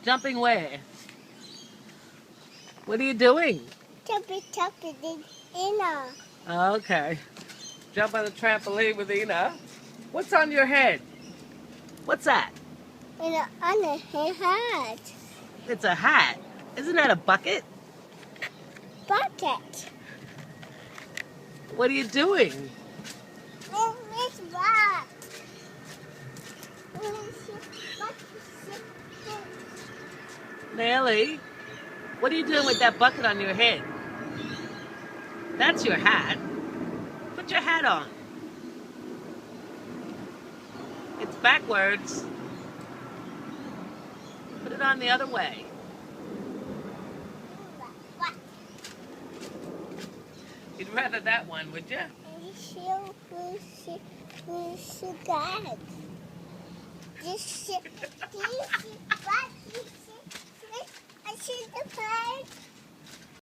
Jumping where? What are you doing? Jumping in Ina. Okay. Jump on the trampoline with Ina. What's on your head? What's that? In a on a hat. It's a hat. Isn't that a bucket? Bucket. What are you doing? It's what? Nellie, what are you doing with that bucket on your head? That's your hat. Put your hat on. It's backwards. Put it on the other way. You'd rather that one, would you? I see the bird.